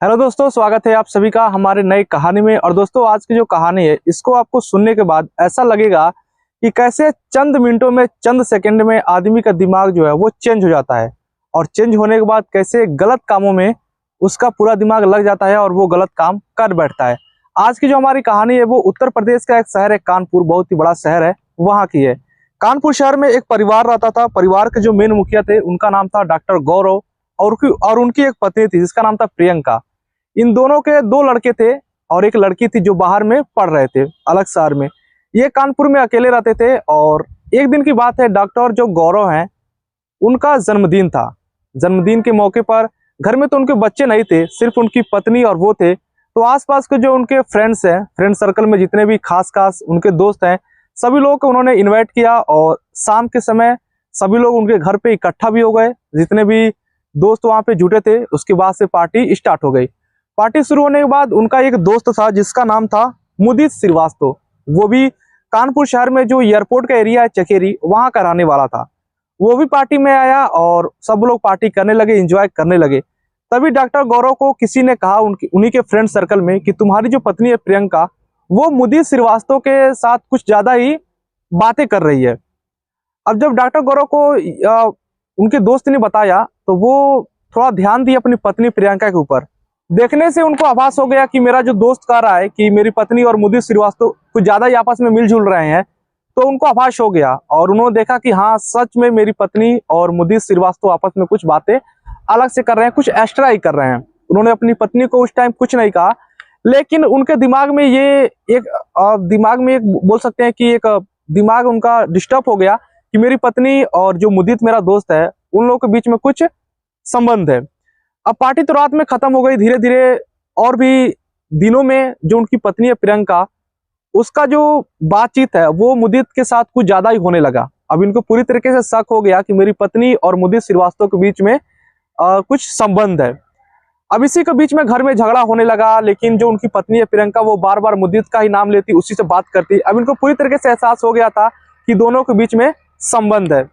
Hello दोस्तों, स्वागत है आप सभी का हमारे नई कहानी में। और दोस्तों, आज की जो कहानी है इसको आपको सुनने के बाद ऐसा लगेगा कि कैसे चंद मिनटों में, चंद सेकंड में आदमी का दिमाग जो है वो चेंज हो जाता है। और चेंज होने के बाद कैसे गलत कामों में उसका पूरा दिमाग लग जाता है और वो गलत काम कर बैठता है। आज की जो हमारी कहानी है वो उत्तर प्रदेश का एक शहर है कानपुर, बहुत ही बड़ा शहर है, वहाँ की है। कानपुर शहर में एक परिवार रहता था। परिवार के जो मेन मुखिया थे उनका नाम था डॉक्टर गौरव, और उनकी एक पत्नी थी जिसका नाम था प्रियंका। इन दोनों के दो लड़के थे और एक लड़की थी जो बाहर में पढ़ रहे थे, अलग शहर में। ये कानपुर में अकेले रहते थे। और एक दिन की बात है, डॉक्टर जो गौरव हैं उनका जन्मदिन था। जन्मदिन के मौके पर घर में तो उनके बच्चे नहीं थे, सिर्फ उनकी पत्नी और वो थे। तो आसपास के जो उनके फ्रेंड्स हैं, फ्रेंड सर्कल में जितने भी खास खास उनके दोस्त हैं, सभी लोगों को उन्होंने इन्वाइट किया। और शाम के समय सभी लोग उनके घर पे इकट्ठा भी हो गए। जितने भी दोस्त वहाँ पे जुटे थे, उसके बाद से पार्टी स्टार्ट हो गई। पार्टी शुरू होने के बाद उनका एक दोस्त था जिसका नाम था मुदित श्रीवास्तव। वो भी कानपुर शहर में जो एयरपोर्ट का एरिया है चकेरी, वहां का रहने वाला था। वो भी पार्टी में आया और सब लोग पार्टी करने लगे, एंजॉय करने लगे। तभी डॉक्टर गौरव को किसी ने कहा उन्हीं के फ्रेंड सर्कल में कि तुम्हारी जो पत्नी है प्रियंका, वो मुदित श्रीवास्तव के साथ कुछ ज्यादा ही बातें कर रही है। अब जब डॉक्टर गौरव को उनके दोस्त ने बताया तो वो थोड़ा ध्यान दिए अपनी पत्नी प्रियंका के ऊपर। देखने से उनको आभास हो गया कि मेरा जो दोस्त कह रहा है कि मेरी पत्नी और मुदित श्रीवास्तव कुछ ज्यादा ही आपस में मिलजुल रहे हैं। तो उनको आभास हो गया और उन्होंने देखा कि हाँ, सच में मेरी पत्नी और मुदित श्रीवास्तव आपस में कुछ बातें अलग से कर रहे हैं, कुछ एक्स्ट्रा ही कर रहे हैं। उन्होंने अपनी पत्नी को उस टाइम कुछ नहीं कहा, लेकिन उनके दिमाग में ये एक बोल सकते हैं कि एक दिमाग उनका डिस्टर्ब हो गया कि मेरी पत्नी और जो मुदित मेरा दोस्त है उन लोगों के बीच में कुछ संबंध है। अब पार्टी तो रात में खत्म हो गई। धीरे धीरे और भी दिनों में जो उनकी पत्नी है प्रियंका, उसका जो बातचीत है वो मुदित के साथ कुछ ज्यादा ही होने लगा। अब इनको पूरी तरीके से शक हो गया कि मेरी पत्नी और मुदित श्रीवास्तव के बीच में कुछ संबंध है। अब इसी के बीच में घर में झगड़ा होने लगा, लेकिन जो उनकी पत्नी है प्रियंका वो बार बार मुदित का ही नाम लेती, उसी से बात करती। अब इनको पूरी तरीके से एहसास हो गया था कि दोनों के बीच में संबंध है।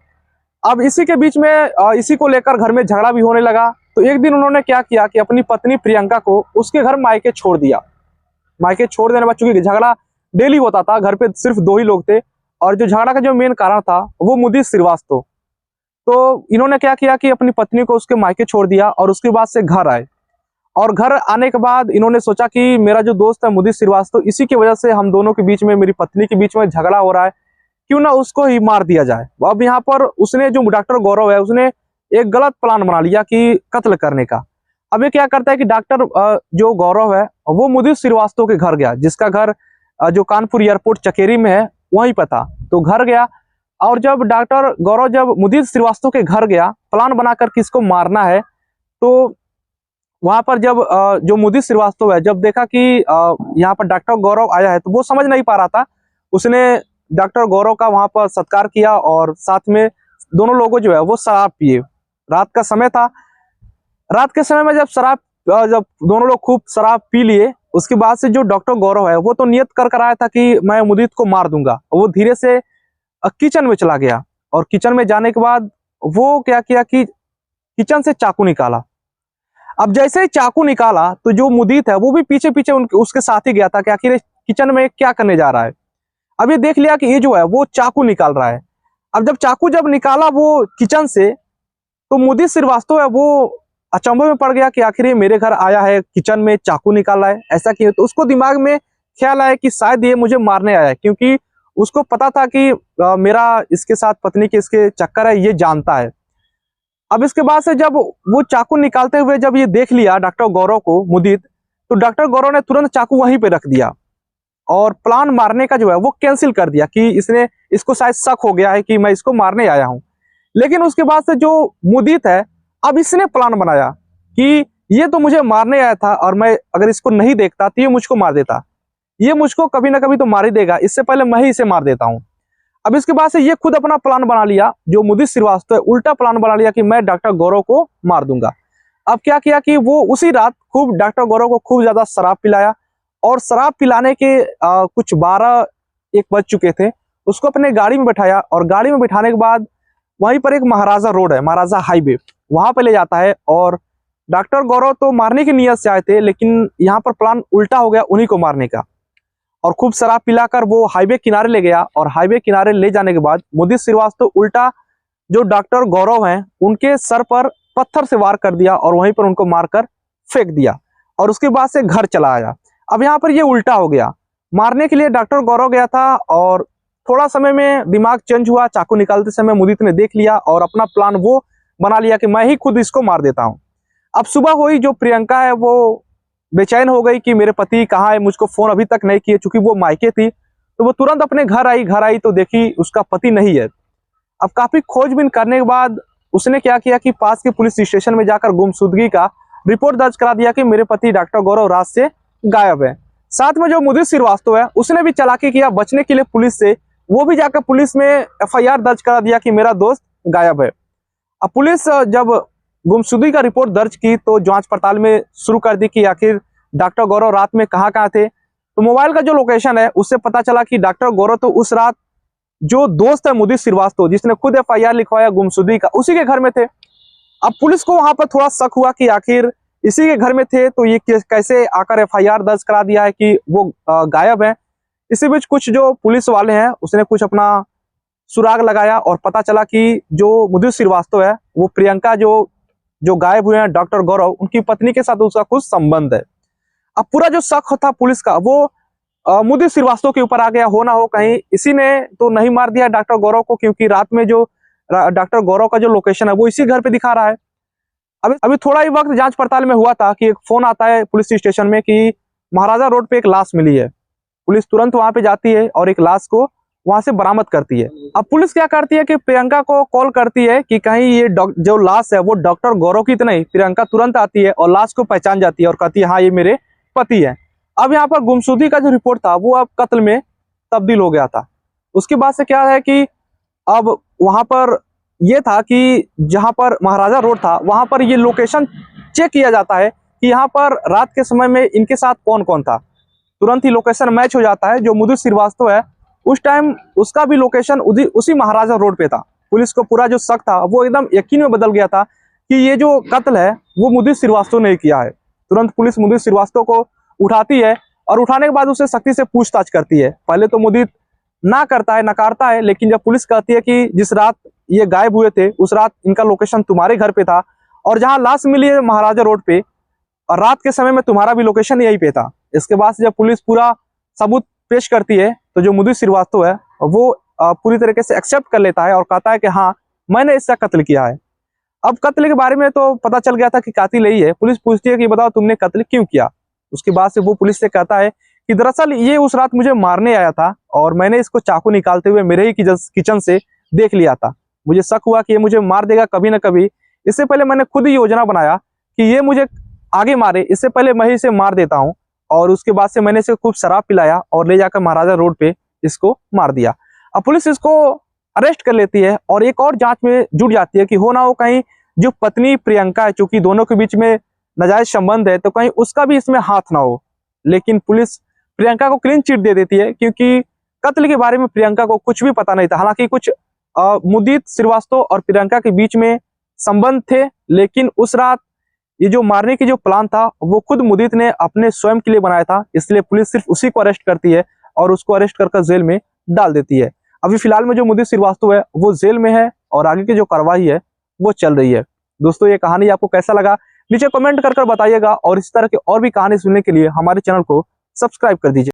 अब इसी के बीच में इसी को लेकर घर में झगड़ा भी होने लगा। तो एक दिन उन्होंने क्या किया कि अपनी पत्नी प्रियंका को उसके घर मायके छोड़ दिया। मायके छोड़ देने के बाद चूंकि झगड़ा डेली होता था, घर पे सिर्फ दो ही लोग थे और जो झगड़ा का जो मेन कारण था वो मुदित श्रीवास्तव। तो इन्होंने क्या किया कि अपनी पत्नी को उसके मायके छोड़ दिया और उसके बाद से घर आए। और घर आने के बाद इन्होंने सोचा कि मेरा जो दोस्त है मुदित श्रीवास्तव, इसी की वजह से हम दोनों के बीच में, मेरी पत्नी के बीच में झगड़ा हो रहा है, क्यों ना उसको ही मार दिया जाए। अब यहाँ पर उसने, जो डॉक्टर गौरव है, उसने एक गलत प्लान बना लिया कि कत्ल करने का। अब ये क्या करता है कि डॉक्टर जो गौरव है वो मुदित श्रीवास्तव के घर गया, जिसका घर जो कानपुर एयरपोर्ट चकेरी में है वहीं पर था। तो घर गया और जब डॉक्टर गौरव जब मुदित श्रीवास्तव के घर गया प्लान बनाकर किसको मारना है, तो वहां पर जब जो मुदित श्रीवास्तव है जब देखा कि यहाँ पर डॉक्टर गौरव आया है तो वो समझ नहीं पा रहा था। उसने डॉक्टर गौरव का वहां पर सत्कार किया और साथ में दोनों लोगों जो है वो शराब पिए। रात का समय था। रात के समय में जब दोनों लोग खूब शराब पी लिए, उसके बाद से जो डॉक्टर गौरव है वो तो नियत कर आया था कि मैं मुदित को मार दूंगा। वो धीरे से किचन में चला गया और किचन में जाने के बाद वो क्या किया कि किचन से चाकू निकाला। अब जैसे ही चाकू निकाला तो जो मुदित है वो भी पीछे पीछे उसके साथ ही गया था कि आखिर किचन में क्या करने जा रहा है। अब ये देख लिया कि ये जो है वो चाकू निकाल रहा है। अब जब चाकू निकाला वो किचन से, तो मुदित श्रीवास्तव है वो अचंभे में पड़ गया कि आखिर ये मेरे घर आया है, किचन में चाकू निकाला है, ऐसा क्यों। तो उसको दिमाग में ख्याल आया कि शायद ये मुझे मारने आया है, क्योंकि उसको पता था कि मेरा इसके साथ पत्नी के इसके चक्कर है, ये जानता है। अब इसके बाद से जब वो चाकू निकालते हुए जब ये देख लिया डॉक्टर गौरव को मुदित, तो डॉक्टर गौरव ने तुरंत चाकू वहीं पे रख दिया और प्लान मारने का जो है वो कैंसिल कर दिया कि इसको शायद शक हो गया है कि मैं इसको मारने आया हूं। लेकिन उसके बाद से जो मुदित है, अब इसने प्लान बनाया कि ये तो मुझे मारने आया था और मैं अगर इसको नहीं देखता तो ये मुझको मार देता, ये मुझको कभी ना कभी तो मार ही देगा, इससे पहले मैं ही इसे मार देता हूं। अब इसके बाद से ये खुद अपना प्लान बना लिया, जो मुदित श्रीवास्तव है उल्टा प्लान बना लिया कि मैं डॉक्टर गौरव को मार दूंगा। अब क्या किया कि वो उसी रात खूब डॉक्टर गौरव को खूब ज्यादा शराब पिलाया और शराब पिलाने के कुछ 12-1 बज चुके थे। उसको अपने गाड़ी में बैठाया और गाड़ी में बैठाने के बाद वहीं पर एक महाराजा रोड है, महाराजा हाईवे, वहां पे ले जाता है और डॉक्टर गौरव तो मारने की नीयत से आए थे, लेकिन यहाँ पर प्लान उल्टा हो गया उन्हीं को मारने का। और खूब शराब पिलाकर वो हाईवे किनारे ले गया, और हाईवे किनारे ले जाने के बाद मुदित श्रीवास्तव उल्टा जो डॉक्टर गौरव हैं उनके सर पर पत्थर से वार कर दिया और वहीं पर उनको मारकर फेंक दिया, और उसके बाद से घर चला आया। अब यहाँ पर ये उल्टा हो गया। मारने के लिए डॉक्टर गौरव गया था, और थोड़ा समय में दिमाग चेंज हुआ। चाकू निकालते समय मुदित ने देख लिया और अपना प्लान वो बना लिया कि मैं ही खुद इसको मार देता हूँ। अब सुबह हुई, जो प्रियंका है वो बेचैन हो गई कि मेरे पति कहाँ है, मुझको फोन अभी तक नहीं किए। चूंकि वो मायके थी तो वो तुरंत अपने घर आई तो देखी उसका पति नहीं है। अब काफी खोजबीन करने के बाद उसने क्या किया कि पास के पुलिस स्टेशन में जाकर गुमशुदगी का रिपोर्ट दर्ज करा दिया कि मेरे पति डॉक्टर गौरव रात से गायब है। साथ में जो मुदित श्रीवास्तव है उसने भी चालाकी किया बचने के लिए पुलिस से, वो भी जाकर पुलिस में एफआईआर दर्ज करा दिया कि मेरा दोस्त गायब है। अब पुलिस जब गुमशुदगी का रिपोर्ट दर्ज की तो जांच पड़ताल में शुरू कर दी कि आखिर डॉक्टर गौरव रात में कहाँ थे। तो मोबाइल का जो लोकेशन है उससे पता चला कि डॉक्टर गौरव तो उस रात जो दोस्त है मुदित श्रीवास्तव, जिसने खुद एफआईआर लिखवाया गुमशुदगी का, उसी के घर में थे। अब पुलिस को वहां पर थोड़ा शक हुआ कि आखिर इसी के घर में थे तो ये कैसे आकर एफआईआर दर्ज करा दिया है कि वो गायब है। इसी बीच कुछ जो पुलिस वाले हैं उसने कुछ अपना सुराग लगाया और पता चला कि जो मुदित श्रीवास्तव है वो प्रियंका जो गायब हुए हैं डॉक्टर गौरव, उनकी पत्नी के साथ उसका कुछ संबंध है। अब पूरा जो शक था पुलिस का वो मुदित श्रीवास्तव के ऊपर आ गया। हो ना हो कहीं इसी ने तो नहीं मार दिया डॉक्टर गौरव को, क्योंकि रात में जो डॉक्टर गौरव का जो लोकेशन है वो इसी घर पे दिखा रहा है। अभी थोड़ा ही वक्त जांच पड़ताल में हुआ था कि एक फोन आता है पुलिस स्टेशन में कि महाराजा रोड पे एक लाश मिली है। पुलिस तुरंत वहां पे जाती है और एक लाश को वहां से बरामद करती है। अब पुलिस क्या करती है कि प्रियंका को कॉल करती है कि कहीं ये जो लाश है वो डॉक्टर गौरव की तो नहीं। प्रियंका तुरंत आती है और लाश को पहचान जाती है और कहती है हाँ ये मेरे पति है। अब यहाँ पर गुमशुदगी का जो रिपोर्ट था वो अब कत्ल में तब्दील हो गया था। उसके बाद से क्या है कि अब वहां पर ये था कि जहां पर महाराजा रोड था वहां पर ये लोकेशन चेक किया जाता है कि यहाँ पर रात के समय में इनके साथ कौन कौन था। तुरंत ही लोकेशन मैच हो जाता है। जो मुदित श्रीवास्तव है उस टाइम उसका भी लोकेशन उसी महाराजा रोड पे था। पुलिस को पूरा जो शक था वो एकदम यकीन में बदल गया था कि ये जो कत्ल है वो मुदित श्रीवास्तव ने किया है। तुरंत पुलिस मुदित श्रीवास्तव को उठाती है और उठाने के बाद उसे सख्ती से पूछताछ करती है। पहले तो मुदित ना करता है, नकारता है, लेकिन जब पुलिस कहती है कि जिस रात ये गायब हुए थे उस रात इनका लोकेशन तुम्हारे घर पे था और जहां लाश मिली है महाराजा रोड पे, और रात के समय में तुम्हारा भी लोकेशन यही पे था। इसके बाद जब पुलिस पूरा सबूत पेश करती है तो जो मुदित श्रीवास्तव है वो पूरी तरीके से एक्सेप्ट कर लेता है और कहता है कि हाँ मैंने इसका कत्ल किया है। अब कत्ल के बारे में तो पता चल गया था कि कातिल यही है। पुलिस पूछती है कि बताओ तुमने कत्ल क्यों किया। उसके बाद से वो पुलिस से कहता है कि दरअसल ये उस रात मुझे मारने आया था और मैंने इसको चाकू निकालते हुए मेरे ही किचन से देख लिया था। मुझे शक हुआ कि ये मुझे मार देगा कभी ना कभी। इससे पहले मैंने खुद ही योजना बनाया कि ये मुझे आगे मारे, इससे पहले मैं ही इसे मार देता हूँ। और उसके बाद से मैंने इसे खूब शराब पिलाया और ले जाकर महाराजा रोड पे इसको मार दिया। अब पुलिस इसको अरेस्ट कर लेती है और एक और जांच में जुट जाती है कि हो ना हो कहीं जो पत्नी प्रियंका है, चूंकि दोनों के बीच में नाजायज संबंध है, तो कहीं उसका भी इसमें हाथ ना हो। लेकिन पुलिस प्रियंका को क्लीन चिट दे देती है क्योंकि कत्ल के बारे में प्रियंका को कुछ भी पता नहीं था। हालांकि कुछ मुदित श्रीवास्तव और प्रियंका के बीच में संबंध थे, लेकिन उस रात ये जो मारने की जो प्लान था वो खुद मुदित ने अपने स्वयं के लिए बनाया था। इसलिए पुलिस सिर्फ उसी को अरेस्ट करती है और उसको अरेस्ट कर जेल में डाल देती है। अभी फिलहाल में जो मुदित श्रीवास्तव है वो जेल में है और आगे की जो कार्रवाई है वो चल रही है। दोस्तों ये कहानी आपको कैसा लगा नीचे कमेंट कर बताइएगा और इस तरह की और भी कहानी सुनने के लिए हमारे चैनल को सब्सक्राइब कर दीजिए।